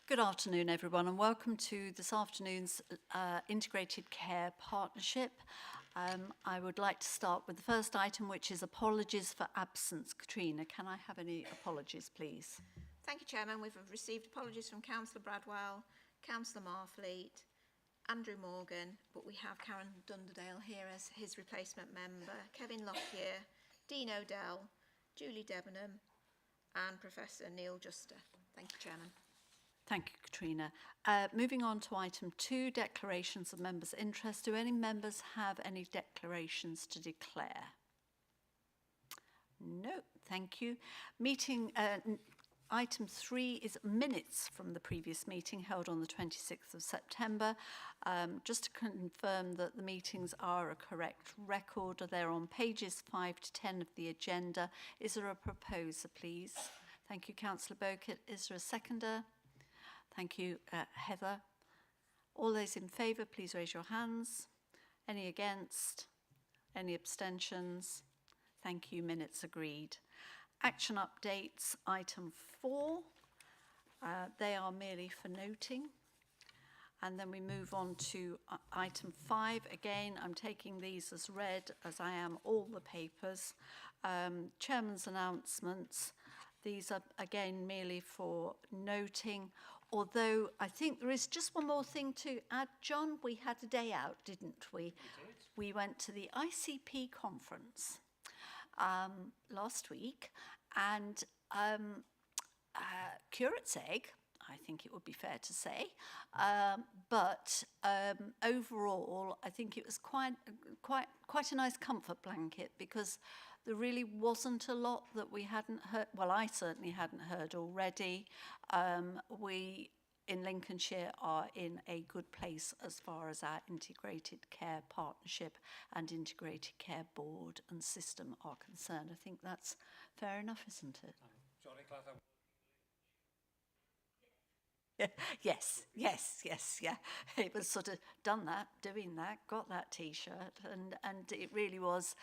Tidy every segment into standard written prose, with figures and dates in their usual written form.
Good afternoon, everyone, and welcome to this afternoon's Integrated Care Partnership. I would like to start with the first item, which is apologies for absence. Katrina, can I have any apologies, please? Thank you, Chairman. We've received apologies from Councillor Bradwell, Councillor Marfleet, Andrew Morgan, but we have Karen Dunderdale here as his replacement member, Kevin Lockyer, Dean O'Dell, Julie Debenham, and Professor Neil Juster. Thank you, Chairman. Thank you, Katrina. Moving on to item 2, declarations of members' interest. Do any members have any declarations to declare? No, thank you. Item 3 is minutes from the previous meeting held on the 26th of September. Just to confirm that the meetings are a correct record, they're on pages 5 to 10 of the agenda. Is there a proposer, please? Thank you, Councillor Bowkett. Is there a seconder? Thank you, Heather. All those in favour, please raise your hands. Any against? Any abstentions? Thank you, minutes agreed. Action updates, item 4. They are merely for noting. And then we move on to item 5. Again, I'm taking these as read, as I am all the papers. Chairman's announcements. These are, again, merely for noting. Although I think there is just one more thing to add. John, we had a day out, didn't we? We did. We went to the ICP conference last week, and curate's egg, I think it would be fair to say, but overall I think it was quite a nice comfort blanket, because there really wasn't a lot that we hadn't heard. Well, I certainly hadn't heard already. We in Lincolnshire are in a good place as far as our integrated care partnership and integrated care board and system are concerned. I think that's fair enough, isn't it? Yes, yeah. It was sort of doing that, got that T-shirt, and it really was.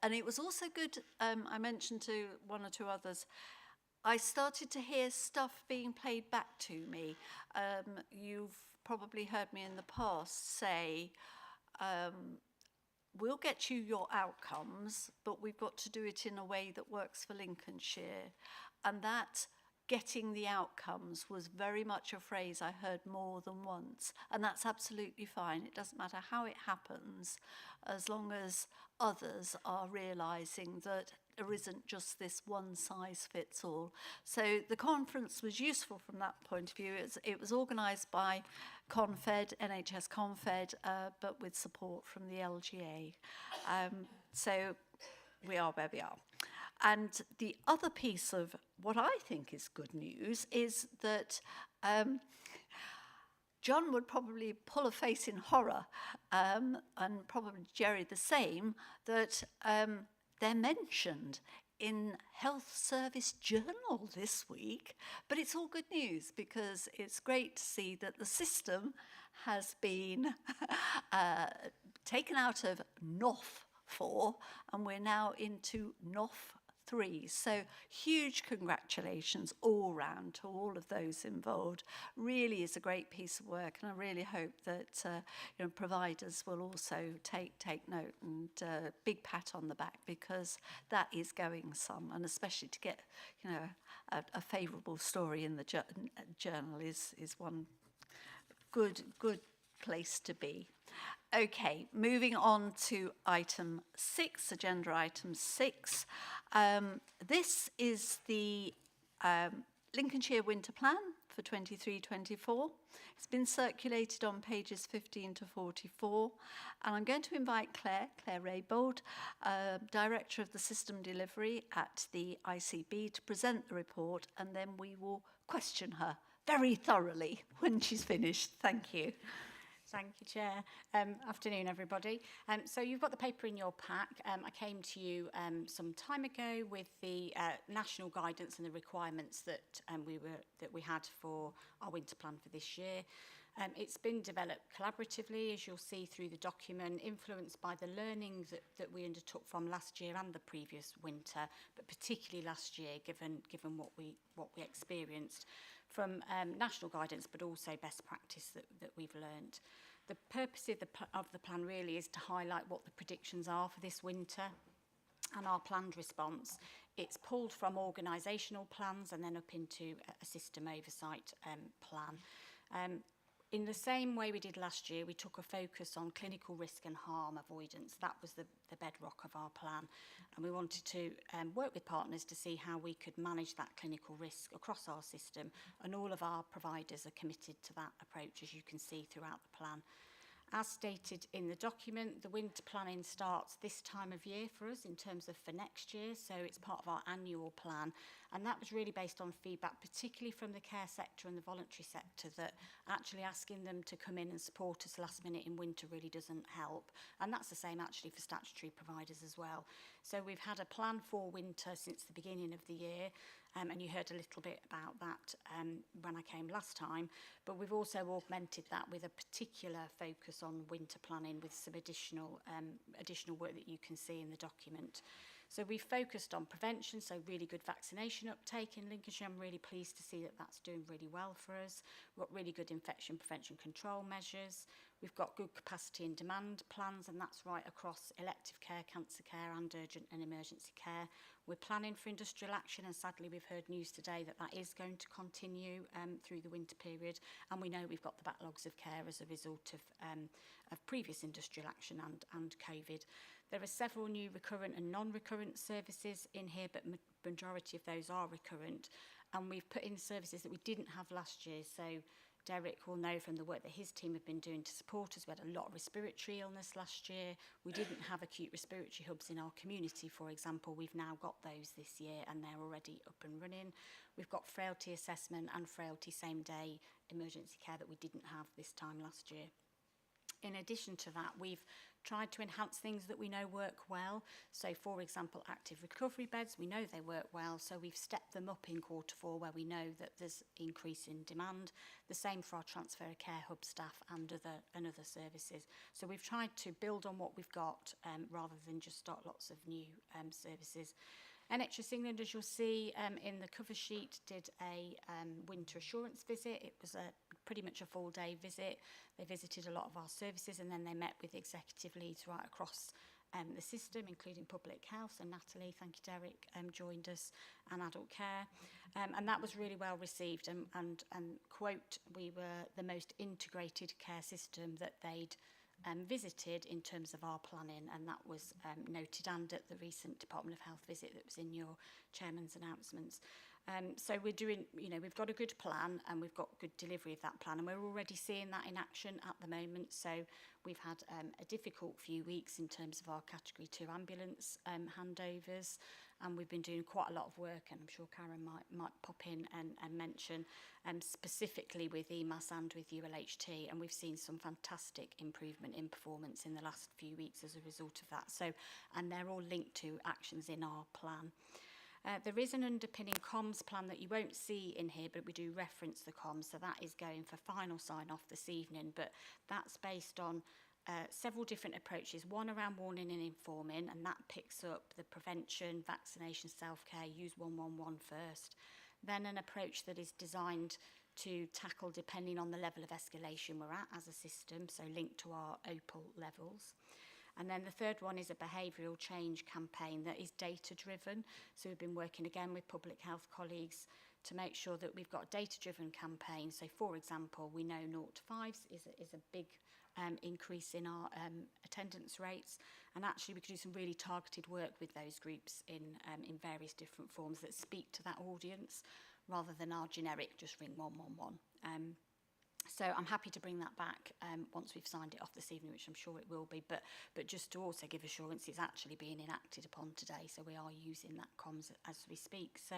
And it was also good, I mentioned to one or two others, I started to hear stuff being played back to me. You've probably heard me in the past say, we'll get you your outcomes, but we've got to do it in a way that works for Lincolnshire. And that getting the outcomes was very much a phrase I heard more than once, and that's absolutely fine. It doesn't matter how it happens, as long as others are realising that there isn't just this one size fits all. So the conference was useful from that point of view. It was organised by Confed, NHS Confed, but with support from the LGA. So we are where we are. And the other piece of what I think is good news is that John would probably pull a face in horror, and probably Jerry the same, that they're mentioned in Health Service Journal this week. But it's all good news, because it's great to see that the system has been taken out of NOF 4, and we're now into NOF 3. So huge congratulations all round to all of those involved. Really is a great piece of work, and I really hope that providers will also take note, and big pat on the back, because that is going some, and especially to get a favourable story in the journal is one good place to be. Okay, moving on to item 6, agenda item 6. This is the Lincolnshire Winter Plan for 23-24. It's been circulated on pages 15 to 44. And I'm going to invite Claire Raybould, Director of the System Delivery at the ICB, to present the report, and then we will question her very thoroughly when she's finished. Thank you. Thank you, Chair. Afternoon, everybody. So you've got the paper in your pack. I came to you some time ago with the national guidance and the requirements that we had for our winter plan for this year. It's been developed collaboratively, as you'll see through the document, influenced by the learning that we undertook from last year and the previous winter, but particularly last year, given what we experienced from national guidance, but also best practice that we've learnt. The purpose of the plan really is to highlight what the predictions are for this winter and our planned response. It's pulled from organisational plans and then up into a system oversight plan. In the same way we did last year, we took a focus on clinical risk and harm avoidance. That was the bedrock of our plan. And we wanted to work with partners to see how we could manage that clinical risk across our system. And all of our providers are committed to that approach, as you can see throughout the plan. As stated in the document, the winter planning starts this time of year for us in terms of for next year, so it's part of our annual plan, and that was really based on feedback, particularly from the care sector and the voluntary sector, that actually asking them to come in and support us last minute in winter really doesn't help, and that's the same actually for statutory providers as well. So we've had a plan for winter since the beginning of the year, and you heard a little bit about that when I came last time, but we've also augmented that with a particular focus on winter planning with some additional work that you can see in the document. So we've focused on prevention, so really good vaccination uptake in Lincolnshire. I'm really pleased to see that that's doing really well for us. We've got really good infection prevention control measures. We've got good capacity and demand plans, and that's right across elective care, cancer care and urgent and emergency care. We're planning for industrial action, and sadly we've heard news today that that is going to continue through the winter period, and we know we've got the backlogs of care as a result of previous industrial action and COVID. There are several new recurrent and non-recurrent services in here, but majority of those are recurrent, and we've put in services that we didn't have last year. So Derek will know from the work that his team have been doing to support us. We had a lot of respiratory illness last year. We didn't have acute respiratory hubs in our community, for example. We've now got those this year and they're already up and running. We've got frailty assessment and frailty same-day emergency care that we didn't have this time last year. In addition to that, we've tried to enhance things that we know work well. So, for example, active recovery beds, we know they work well, so we've stepped them up in Q4 where we know that there's increase in demand. The same for our transfer of care hub staff and other services. So we've tried to build on what we've got rather than just start lots of new services. NHS England, as you'll see in the cover sheet, did a winter assurance visit. It was pretty much a full day visit. They visited a lot of our services and then they met with executive leads right across the system, including public health. So Natalie, thank you Derek, joined us, and adult care. And that was really well received and quote, we were the most integrated care system that they'd visited in terms of our planning, and that was noted and at the recent Department of Health visit that was in your chairman's announcements. So we're doing, we've got a good plan and we've got good delivery of that plan, and we're already seeing that in action at the moment. So we've had a difficult few weeks in terms of our Category 2 ambulance handovers, and we've been doing quite a lot of work, and I'm sure Karen might pop in and mention specifically with EMAS and with ULHT, and we've seen some fantastic improvement in performance in the last few weeks as a result of that. So, and they're all linked to actions in our plan. There is an underpinning comms plan that you won't see in here, but we do reference the comms, so that is going for final sign-off this evening, but that's based on several different approaches, one around warning and informing, and that picks up the prevention, vaccination, self-care, use 111 first. Then an approach that is designed to tackle depending on the level of escalation we're at as a system, so linked to our OPAL levels. And then the third one is a behavioural change campaign that is data-driven. So we've been working again with public health colleagues to make sure that we've got a data-driven campaign. So, for example, we know 0 to 5s is a big increase in our attendance rates, and actually we could do some really targeted work with those groups in various different forms that speak to that audience rather than our generic just ring 111. So I'm happy to bring that back once we've signed it off this evening, which I'm sure it will be, but just to also give assurance it's actually being enacted upon today, so we are using that comms as we speak. So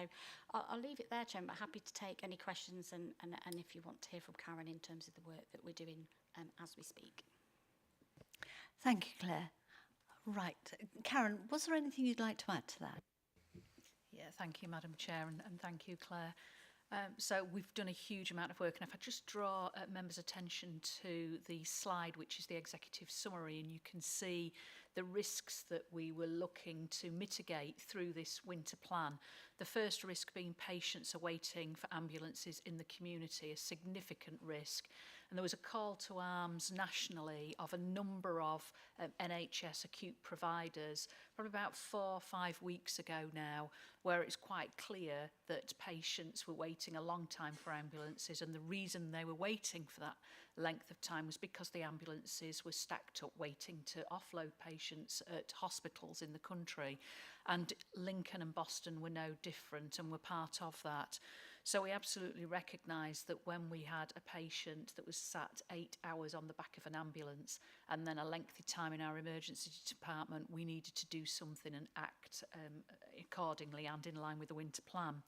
I'll leave it there, Chairman, but happy to take any questions and if you want to hear from Karen in terms of the work that we're doing as we speak. Thank you, Claire. Right, Karen, was there anything you'd like to add to that? Yeah, thank you, Madam Chair, and thank you, Claire. So we've done a huge amount of work, and if I just draw members' attention to the slide, which is the executive summary, and you can see the risks that we were looking to mitigate through this winter plan. The first risk being patients awaiting for ambulances in the community, a significant risk. And there was a call to arms nationally of a number of NHS acute providers, probably about 4 or 5 weeks ago now, where it's quite clear that patients were waiting a long time for ambulances, and the reason they were waiting for that length of time was because the ambulances were stacked up waiting to offload patients at hospitals in the country. And Lincoln and Boston were no different and were part of that. So we absolutely recognised that when we had a patient that was sat 8 hours on the back of an ambulance and then a lengthy time in our emergency department, we needed to do something and act accordingly and in line with the winter plan.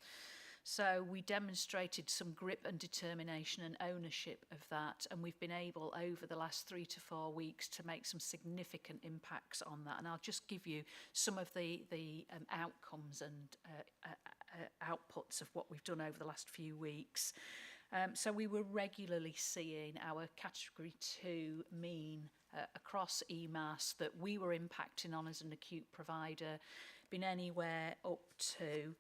So we demonstrated some grip and determination and ownership of that, and we've been able over the last 3 to 4 weeks to make some significant impacts on that. And I'll just give you some of the outcomes and outputs of what we've done over the last few weeks. So we were regularly seeing our category 2 mean across EMAS that we were impacting on as an acute provider, been anywhere up to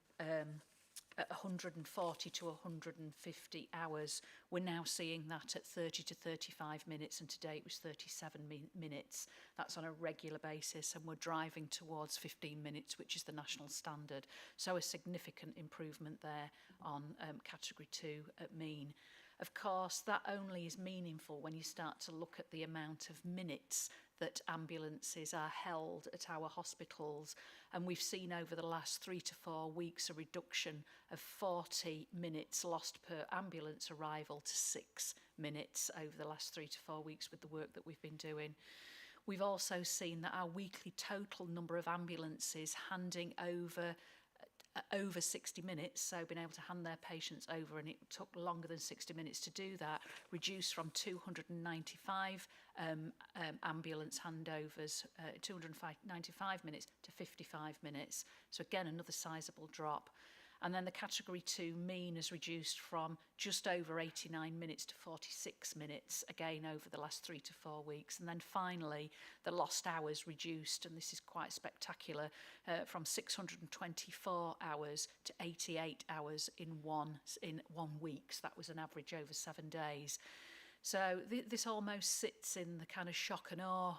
140 to 150 hours. We're now seeing that at 30 to 35 minutes, and today it was 37 minutes. That's on a regular basis, and we're driving towards 15 minutes, which is the national standard. So a significant improvement there on category 2 at mean. Of course, that only is meaningful when you start to look at the amount of minutes that ambulances are held at our hospitals, and we've seen over the last 3 to 4 weeks a reduction of 40 minutes lost per ambulance arrival to 6 minutes over the last 3 to 4 weeks with the work that we've been doing. We've also seen that our weekly total number of ambulances handing over 60 minutes, so being able to hand their patients over, and it took longer than 60 minutes to do that, reduced from 295 ambulance handovers, 295 minutes to 55 minutes. So again, another sizable drop. And then the category 2 mean has reduced from just over 89 minutes to 46 minutes, again over the last 3 to 4 weeks. And then finally, the lost hours reduced, and this is quite spectacular, from 624 hours to 88 hours in one week. So that was an average over 7 days. So this almost sits in the kind of shock and awe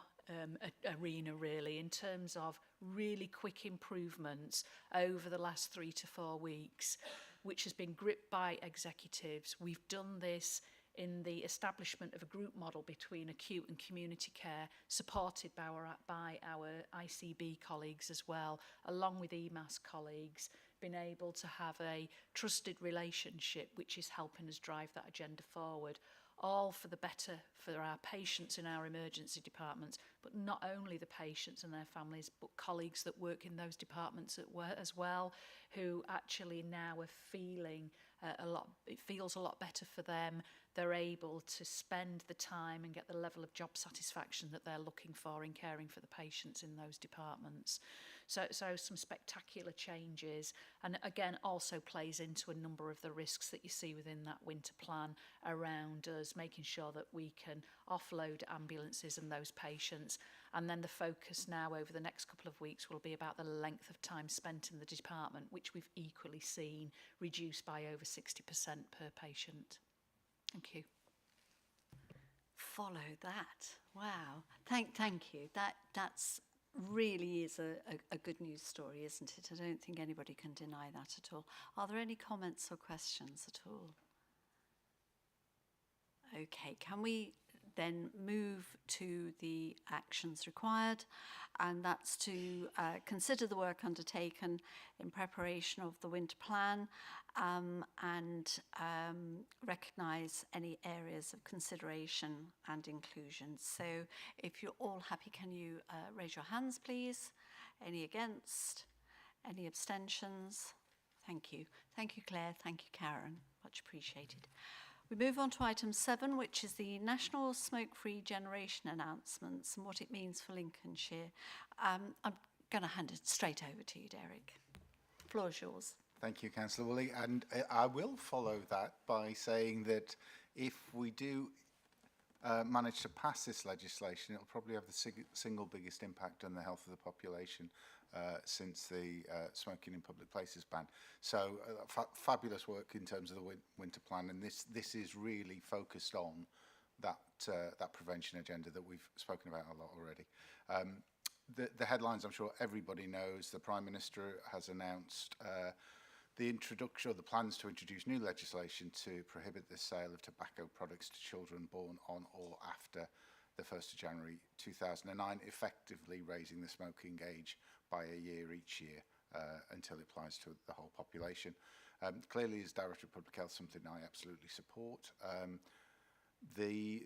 arena, really, in terms of really quick improvements over the last 3 to 4 weeks, which has been gripped by executives. We've done this in the establishment of a group model between acute and community care, supported by our ICB colleagues as well, along with EMAS colleagues, been able to have a trusted relationship which is helping us drive that agenda forward, all for the better for our patients in our emergency departments, but not only the patients and their families, but colleagues that work in those departments as well, who actually now are feeling it feels a lot better for them. They're able to spend the time and get the level of job satisfaction that they're looking for in caring for the patients in those departments. So some spectacular changes, and again also plays into a number of the risks that you see within that winter plan around us making sure that we can offload ambulances and those patients. And then the focus now over the next couple of weeks will be about the length of time spent in the department, which we've equally seen reduced by over 60% per patient. Thank you. Follow that. Wow. Thank you. That's really is a good news story, isn't it? I don't think anybody can deny that at all. Are there any comments or questions at all? Okay, can we then move to the actions required, and that's to consider the work undertaken in preparation of the winter plan and recognise any areas of consideration and inclusion. So if you're all happy, can you raise your hands, please? Any against? Any abstentions? Thank you. Thank you, Claire. Thank you, Karen. Much appreciated. We move on to item 7, which is the National Smoke-Free Generation announcements and what it means for Lincolnshire. I'm going to hand it straight over to you, Derek. The floor is yours. Thank you, Councillor Woolley. And I will follow that by saying that if we do manage to pass this legislation, it'll probably have the single biggest impact on the health of the population since the smoking in public places ban. So fabulous work in terms of the winter plan, and this is really focused on that that prevention agenda that we've spoken about a lot already. The headlines, I'm sure everybody knows. The Prime Minister has announced the introduction, or the plans to introduce new legislation to prohibit the sale of tobacco products to children born on or after the 1st of January 2009, effectively raising the smoking age by a year each year until it applies to the whole population. Clearly, as Director of Public Health, something I absolutely support. The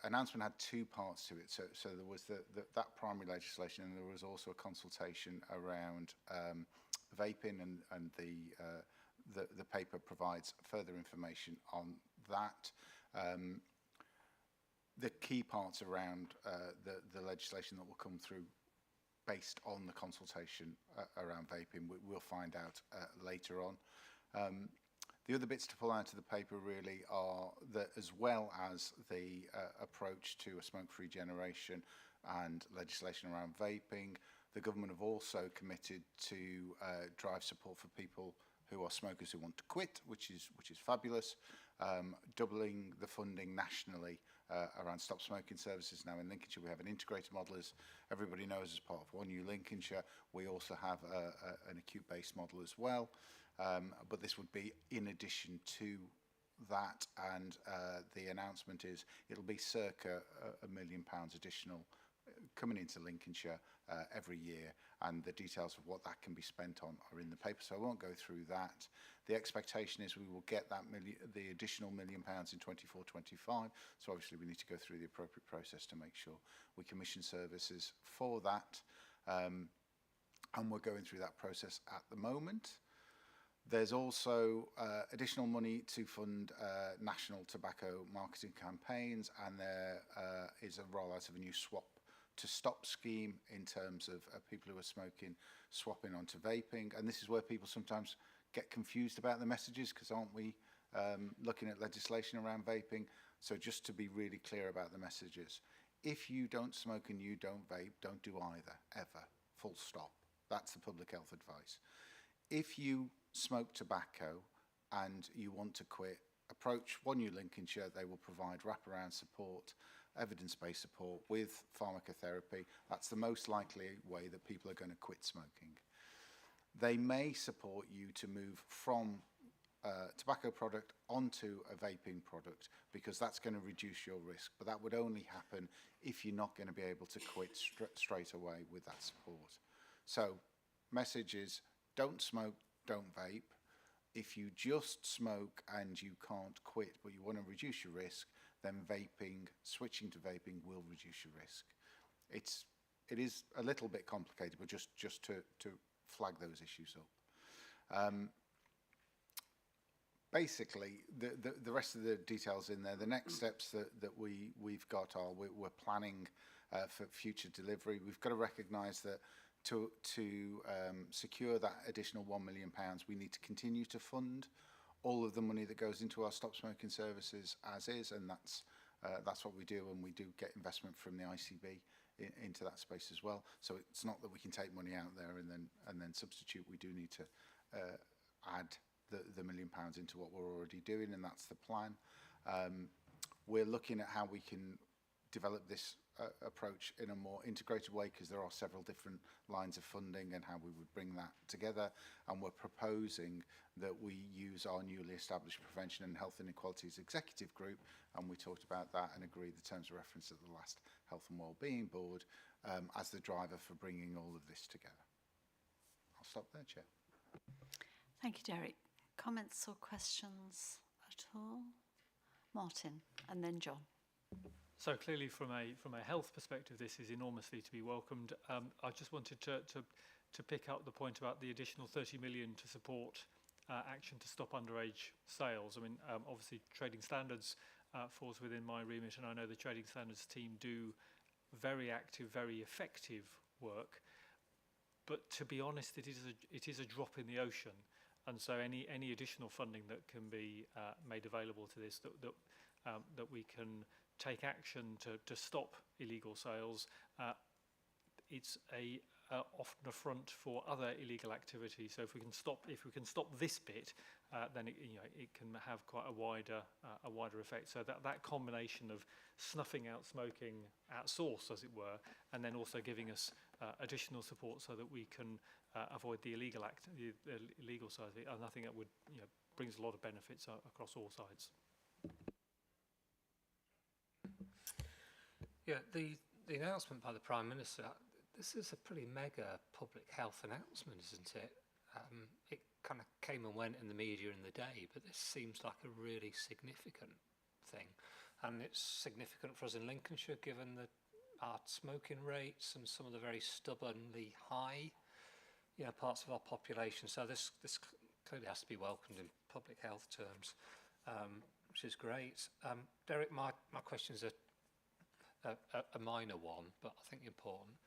announcement had two parts to it. So there was that primary legislation, and there was also a consultation around vaping, and the paper provides further information on that. The key parts around the legislation that will come through based on the consultation around vaping, we'll find out later on. The other bits to pull out of the paper really are that, as well as the approach to a smoke-free generation and legislation around vaping, the government have also committed to drive support for people who are smokers who want to quit, which is fabulous. Doubling the funding nationally around stop smoking services. Now in Lincolnshire we have an integrated model, as everybody knows, as part of One New Lincolnshire. We also have an acute-based model as well. But this would be in addition to that, and the announcement is it'll be circa £1 million additional coming into Lincolnshire every year, and the details of what that can be spent on are in the paper, so I won't go through that. The expectation is we will get that the additional £1 million in 24-25, so obviously we need to go through the appropriate process to make sure we commission services for that, and we're going through that process at the moment. There's also additional money to fund national tobacco marketing campaigns, and there is a rollout of a new swap to stop scheme in terms of people who are smoking swapping onto vaping. And this is where people sometimes get confused about the messages, because aren't we looking at legislation around vaping? So just to be really clear about the messages. If you don't smoke and you don't vape, don't do either, ever, full stop. That's the public health advice. If you smoke tobacco and you want to quit, approach One New Lincolnshire. They will provide wraparound support, evidence-based support with pharmacotherapy. That's the most likely way that people are going to quit smoking. They may support you to move from tobacco product onto a vaping product, because that's going to reduce your risk, but that would only happen if you're not going to be able to quit straight away with that support. So message is, don't smoke, don't vape. If you just smoke and you can't quit, but you want to reduce your risk, then vaping, switching to vaping will reduce your risk. It is a little bit complicated, but just to flag those issues up. Basically, the rest of the details in there. The next steps that we've got are we're planning for future delivery. We've got to recognise that to secure that additional £1 million, we need to continue to fund all of the money that goes into our stop smoking services as is, and that's what we do, and we do get investment from the ICB into that space as well. So it's not that we can take money out there and then substitute. We do need to add the £1 million into what we're already doing, and that's the plan. We're looking at how we can develop this approach in a more integrated way, because there are several different lines of funding and how we would bring that together, and we're proposing that we use our newly established Prevention and Health Inequalities Executive Group, and we talked about that and agreed the terms of reference at the last Health and Wellbeing Board as the driver for bringing all of this together. I'll stop there, Chair. Thank you, Derek. Comments or questions at all? Martin, and then John. So clearly, from a health perspective, this is enormously to be welcomed. I just wanted to pick up the point about the additional 30 million to support action to stop underage sales. I mean, obviously, trading standards falls within my remit, and I know the trading standards team do very active, very effective work. But to be honest, it is a drop in the ocean. And so any additional funding that can be made available to this, that we can take action to stop illegal sales, it's often a front for other illegal activity. So if we can stop this bit, then it can have quite a wider effect. So that combination of snuffing out smoking at source, as it were, and then also giving us additional support so that we can avoid the illegal side of it, and I think that would brings a lot of benefits across all sides. Yeah, the announcement by the Prime Minister, this is a pretty mega public health announcement, isn't it? It kind of came and went in the media in the day, but this seems like a really significant thing. And it's significant for us in Lincolnshire, given our smoking rates and some of the very stubbornly high parts of our population. So this clearly has to be welcomed in public health terms, which is great. Derek, my question's a minor one, but I think important.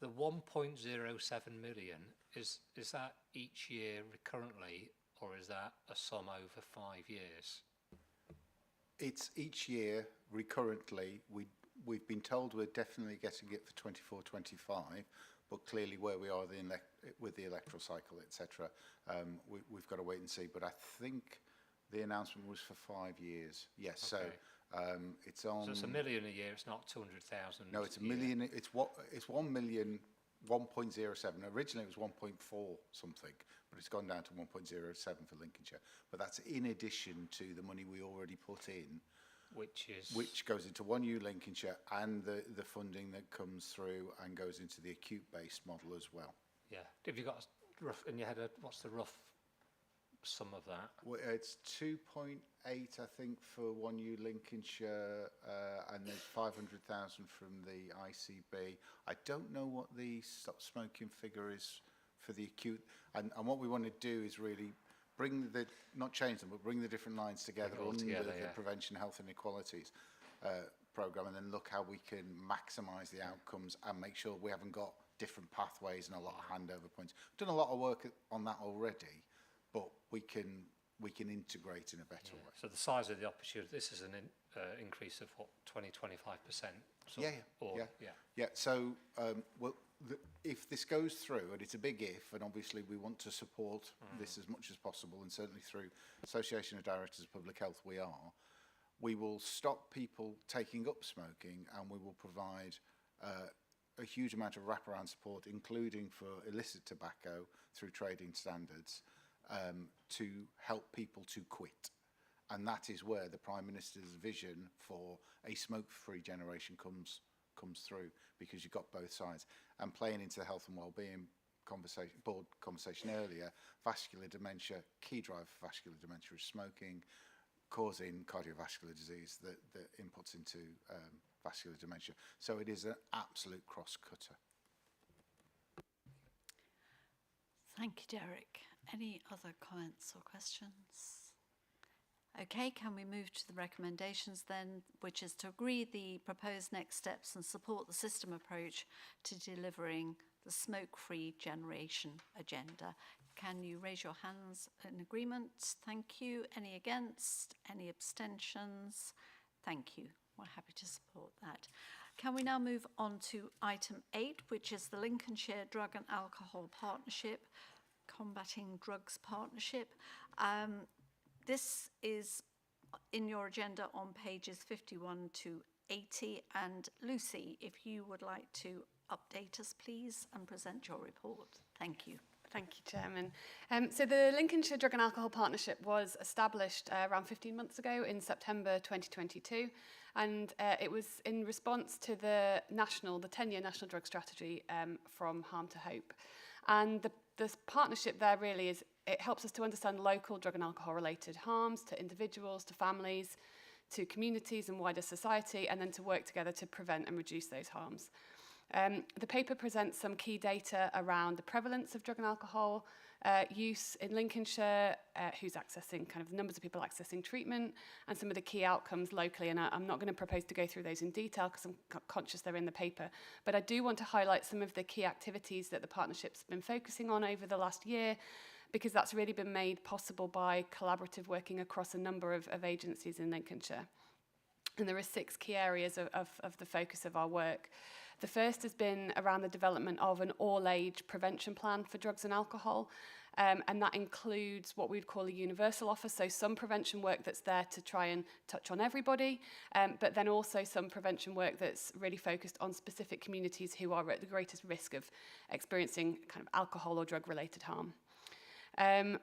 The 1.07 million, is that each year recurrently, or is that a sum over 5 years? It's each year recurrently. We've been told we're definitely getting it for 24-25, but clearly where we are with the electoral cycle, etc., we've got to wait and see. But I think the announcement was for 5 years. Yes, okay. So it's on. So it's $1 million a year. It's not 200,000. No, it's a million. It's 1 million. 1.07. Originally it was 1.4 something, but it's gone down to 1.07 for Lincolnshire. But that's in addition to the money we already put in, which goes into One U Lincolnshire, and the funding that comes through and goes into the acute-based model as well. Yeah. Have you got a rough in your head? What's the rough sum of that? Well, it's 2.8, I think, for One U Lincolnshire, and there's 500,000 from the ICB. I don't know what the stop smoking figure is for the acute, and what we want to do is really bring not change them, but bring the different lines together under the Prevention, Health and Equalities programme, and then look how we can maximise the outcomes and make sure we haven't got different pathways and a lot of handover points. We've done a lot of work on that already, but we can integrate in a better way. So the size of the opportunity, this is an increase of what, 20-25%? Yeah. So if this goes through, and it's a big if, and obviously we want to support this as much as possible, and certainly through Association of Directors of Public Health we will stop people taking up smoking, and we will provide a huge amount of wraparound support, including for illicit tobacco through trading standards, to help people to quit. And that is where the Prime Minister's vision for a smoke-free generation comes through, because you've got both sides. And playing into the health and wellbeing board conversation earlier, vascular dementia, key driver for vascular dementia is smoking, causing cardiovascular disease that inputs into vascular dementia. So it is an absolute cross-cutter. Thank you, Derek. Any other comments or questions? Okay, can we move to the recommendations then, which is to agree the proposed next steps and support the system approach to delivering the smoke-free generation agenda. Can you raise your hands in agreement? Thank you. Any against? Any abstentions? Thank you. We're happy to support that. Can we now move on to item 8, which is the Lincolnshire Drug and Alcohol Partnership, Combating Drugs Partnership. This is in your agenda on pages 51 to 80. And Lucy, if you would like to update us, please, and present your report. Thank you. Thank you, Chairman. So the Lincolnshire Drug and Alcohol Partnership was established around 15 months ago in September 2022. And it was in response to the 10-year National Drug Strategy, From Harm to Hope. And the partnership there really is, it helps us to understand local drug and alcohol related harms to individuals, to families, to communities and wider society, and then to work together to prevent and reduce those harms. The paper presents some key data around the prevalence of drug and alcohol use in Lincolnshire, who's accessing, kind of the numbers of people accessing treatment, and some of the key outcomes locally. And I'm not going to propose to go through those in detail because I'm conscious they're in the paper. But I do want to highlight some of the key activities that the partnership's been focusing on over the last year, because that's really been made possible by collaborative working across a number of agencies in Lincolnshire. And there are 6 key areas of the focus of our work. The first has been around the development of an all-age prevention plan for drugs and alcohol, and that includes what we'd call a universal offer, so some prevention work that's there to try and touch on everybody, but then also some prevention work that's really focused on specific communities who are at the greatest risk of experiencing kind of alcohol or drug-related harm.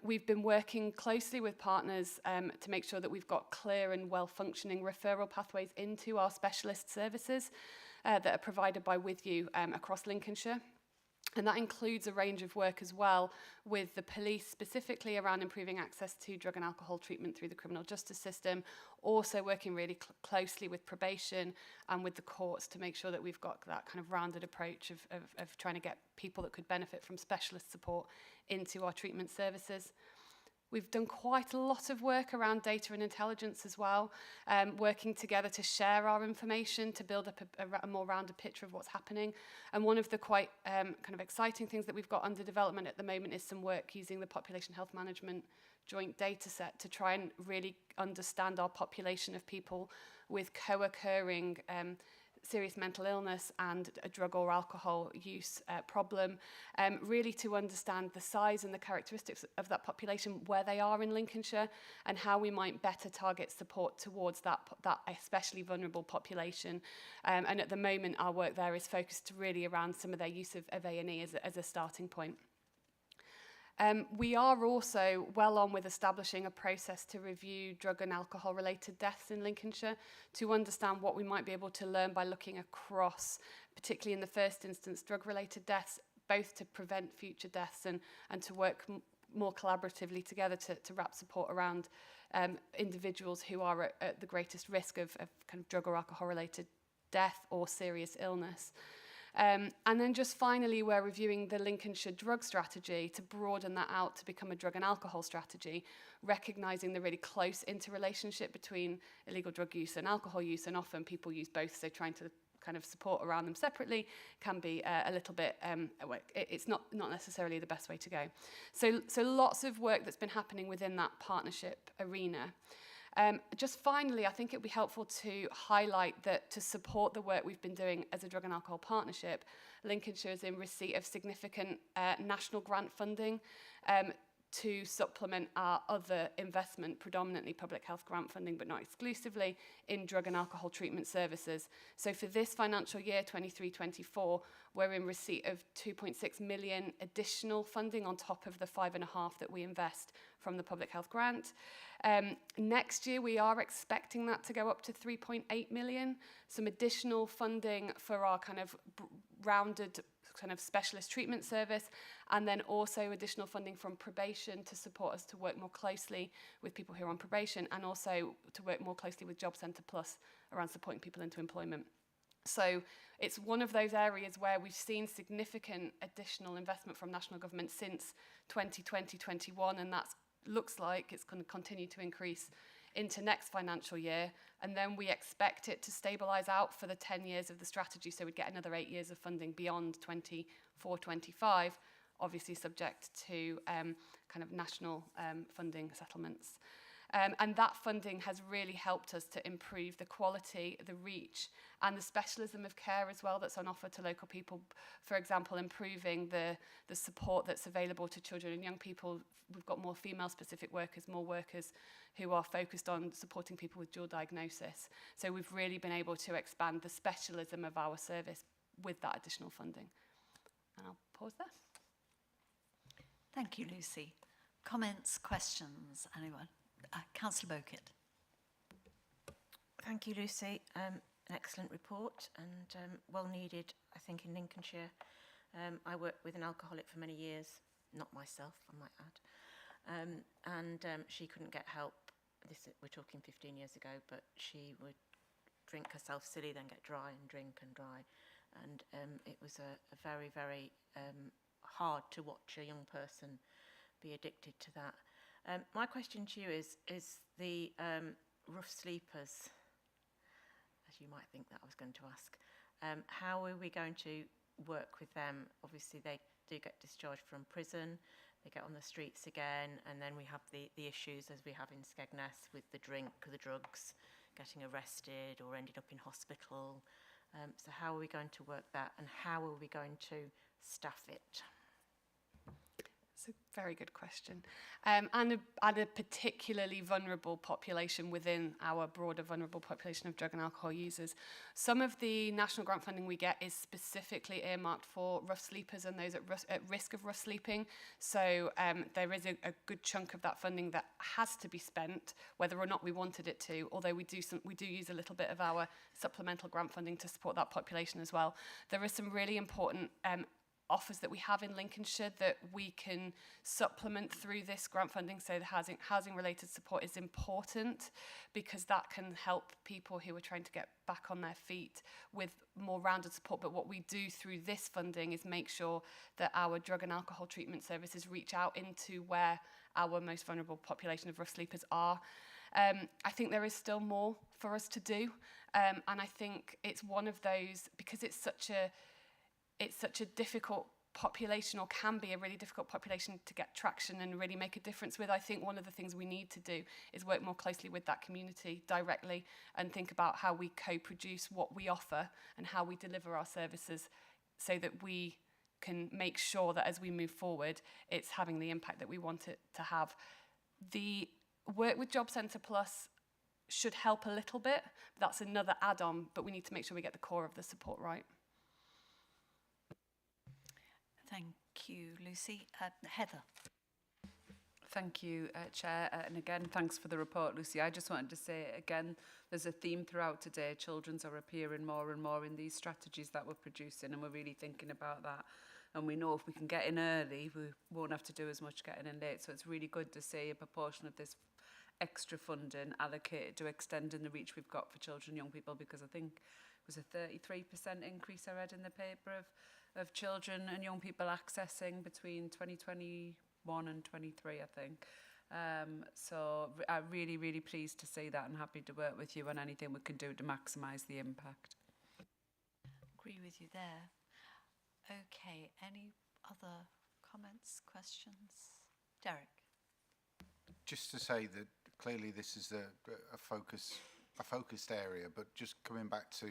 We've been working closely with partners to make sure that we've got clear and well-functioning referral pathways into our specialist services that are provided by With You across Lincolnshire. And that includes a range of work as well with the police, specifically around improving access to drug and alcohol treatment through the criminal justice system, also working really closely with probation and with the courts to make sure that we've got that kind of rounded approach of trying to get people that could benefit from specialist support into our treatment services. We've done quite a lot of work around data and intelligence as well, working together to share our information, to build up a more rounded picture of what's happening. And one of the quite kind of exciting things that we've got under development at the moment is some work using the Population Health Management joint data set to try and really understand our population of people with co-occurring serious mental illness and a drug or alcohol use problem, really to understand the size and the characteristics of that population, where they are in Lincolnshire, and how we might better target support towards that especially vulnerable population. And at the moment, our work there is focused really around some of their use of A&E as a starting point. We are also well on with establishing a process to review drug and alcohol related deaths in Lincolnshire to understand what we might be able to learn by looking across, particularly in the first instance, drug related deaths, both to prevent future deaths and to work more collaboratively together to wrap support around individuals who are at the greatest risk of kind of drug or alcohol related death or serious illness. And then just finally, we're reviewing the Lincolnshire drug strategy to broaden that out to become a drug and alcohol strategy, recognising the really close interrelationship between illegal drug use and alcohol use, and often people use both, so trying to kind of support around them separately can be a little bit, it's not necessarily the best way to go. So lots of work that's been happening within that partnership arena. Just finally, I think it would be helpful to highlight that to support the work we've been doing as a drug and alcohol partnership, Lincolnshire is in receipt of significant national grant funding to supplement our other investment, predominantly public health grant funding, but not exclusively, in drug and alcohol treatment services. So for this financial year, 23-24, we're in receipt of 2.6 million additional funding on top of the 5.5 that we invest from the public health grant. Next year, we are expecting that to go up to 3.8 million, some additional funding for our kind of rounded kind of specialist treatment service, and then also additional funding from probation to support us to work more closely with people who are on probation, and also to work more closely with Job Centre Plus around supporting people into employment. So it's one of those areas where we've seen significant additional investment from national government since 2020-21, and that looks like it's going to continue to increase into next financial year, and then we expect it to stabilise out for the 10 years of the strategy, so we'd get another 8 years of funding beyond 24-25, obviously subject to kind of national funding settlements. And that funding has really helped us to improve the quality, the reach, and the specialism of care as well that's on offer to local people. For example, improving the support that's available to children and young people. We've got more female-specific workers, more workers who are focused on supporting people with dual diagnosis. So we've really been able to expand the specialism of our service with that additional funding. And I'll pause there. Thank you, Lucy. Comments, questions, anyone? Councillor Bowkett. Thank you, Lucy. An excellent report and well needed, I think, in Lincolnshire. I worked with an alcoholic for many years, not myself, I might add, and she couldn't get help. We're talking 15 years ago, but she would drink herself silly, then get dry and drink and dry, and it was a very, very hard to watch a young person be addicted to that. My question to you is the rough sleepers, as you might think that I was going to ask, how are we going to work with them? Obviously, they do get discharged from prison. they get on the streets again, and then we have the issues as we have in Skegness with the drink, the drugs, getting arrested or ended up in hospital. So how are we going to work that, and how are we going to staff it? It's a very good question. And a particularly vulnerable population within our broader vulnerable population of drug and alcohol users. Some of the national grant funding we get is specifically earmarked for rough sleepers and those at risk of rough sleeping. So there is a good chunk of that funding that has to be spent, whether or not we wanted it to, although we do use a little bit of our supplemental grant funding to support that population as well. There are some really important offers that we have in Lincolnshire that we can supplement through this grant funding. So the housing related support is important because that can help people who are trying to get back on their feet with more rounded support. But what we do through this funding is make sure that our drug and alcohol treatment services reach out into where our most vulnerable population of rough sleepers are. I think there is still more for us to do, and I think it's one of those, because it's such a difficult population, or can be a really difficult population to get traction and really make a difference with. I think one of the things we need to do is work more closely with that community directly and think about how we co-produce what we offer and how we deliver our services so that we can make sure that as we move forward, it's having the impact that we want it to have. The work with Job Centre Plus should help a little bit. That's another add-on, but we need to make sure we get the core of the support right. Thank you, Lucy. Heather. Thank you, Chair, and again, thanks for the report, Lucy. I just wanted to say, again, there's a theme throughout today. Children's are appearing more and more in these strategies that we're producing, and we're really thinking about that. And we know if we can get in early, we won't have to do as much getting in late. So it's really good to see a proportion of this extra funding allocated to extending the reach we've got for children and young people, because I think it was a 33% increase I read in the paper of children and young people accessing between 2021 and 23, I think. So I'm really, really pleased to see that and happy to work with you on anything we can do to maximise the impact. Agree with you there. Okay, any other comments, questions? Derek. Just to say that clearly this is a focused area, but just coming back to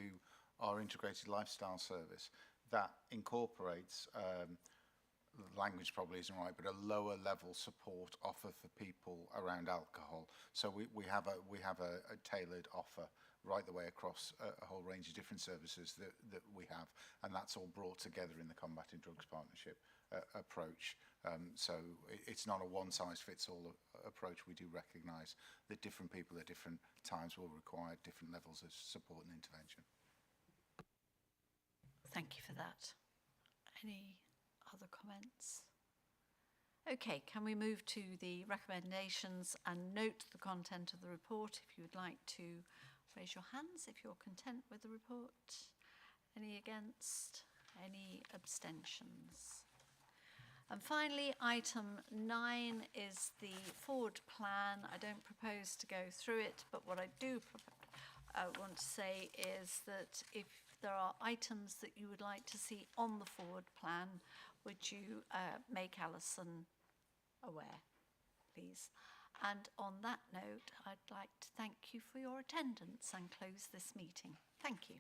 our integrated lifestyle service, that incorporates, language probably isn't right, but a lower level support offer for people around alcohol. So we have a tailored offer right the way across a whole range of different services that we have, and that's all brought together in the Combating Drugs Partnership approach. So it's not a one-size-fits-all approach. We do recognise that different people at different times will require different levels of support and intervention. Thank you for that. Any other comments? Okay, can we move to the recommendations and note the content of the report? If you would like to raise your hands if you're content with the report. Any against? Any abstentions? And finally, item 9 is the forward plan. I don't propose to go through it, but what I do want to say is that if there are items that you would like to see on the forward plan, would you make Alison aware, please? And on that note, I'd like to thank you for your attendance and close this meeting. Thank you.